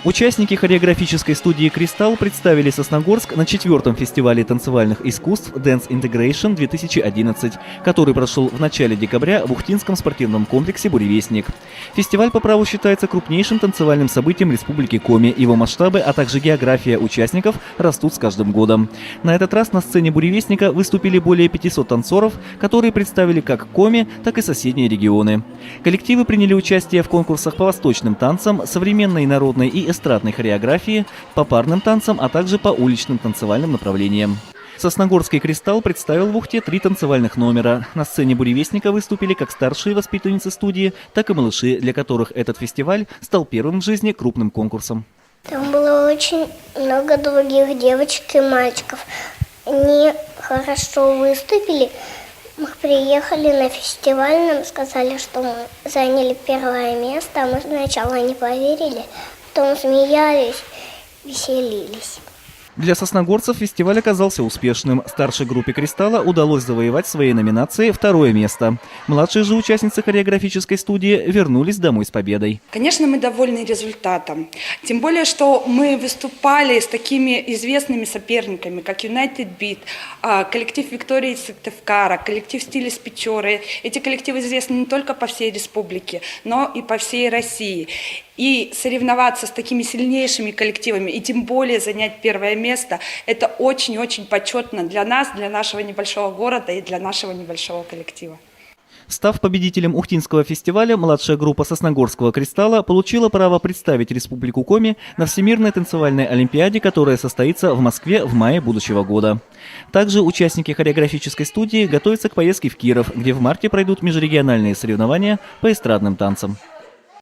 Участники хореографической студии «Кристалл» представили Сосногорск на 4-м фестивале танцевальных искусств Dance Integration 2011, который прошел в начале декабря в Ухтинском спортивном комплексе «Буревестник». Фестиваль по праву считается крупнейшим танцевальным событием Республики Коми. Его масштабы, а также география участников растут с каждым годом. На этот раз на сцене «Буревестника» выступили более 500 танцоров, которые представили как Коми, так и соседние регионы. Коллективы приняли участие в конкурсах по восточным танцам, современной народной и эстрадной хореографии, по парным танцам, а также по уличным танцевальным направлениям. Сосногорский «Кристалл» представил в Ухте 3 танцевальных номера. На сцене «Буревестника» выступили как старшие воспитанницы студии, так и малыши, для которых этот фестиваль стал первым в жизни крупным конкурсом. Там было очень много других девочек и мальчиков. Они хорошо выступили. Мы приехали на фестиваль, нам сказали, что мы заняли первое место. Мы сначала не поверили, потом смеялись, веселились. Для сосногорцев фестиваль оказался успешным. Старшей группе «Кристалла» удалось завоевать в своей номинации 2-е место. Младшие же участницы хореографической студии вернулись домой с победой. Конечно, мы довольны результатом. Тем более, что мы выступали с такими известными соперниками, как United Beat, коллектив Виктории Сыктывкара, коллектив Стилис Печоры. Эти коллективы известны не только по всей республике, но и по всей России. И соревноваться с такими сильнейшими коллективами, и тем более занять 1-е место, это очень-очень почетно для нас, для нашего небольшого города и для нашего небольшого коллектива. Став победителем Ухтинского фестиваля, младшая группа Сосногорского «Кристалла» получила право представить Республику Коми на Всемирной танцевальной олимпиаде, которая состоится в Москве в мае будущего года. Также участники хореографической студии готовятся к поездке в Киров, где в марте пройдут межрегиональные соревнования по эстрадным танцам.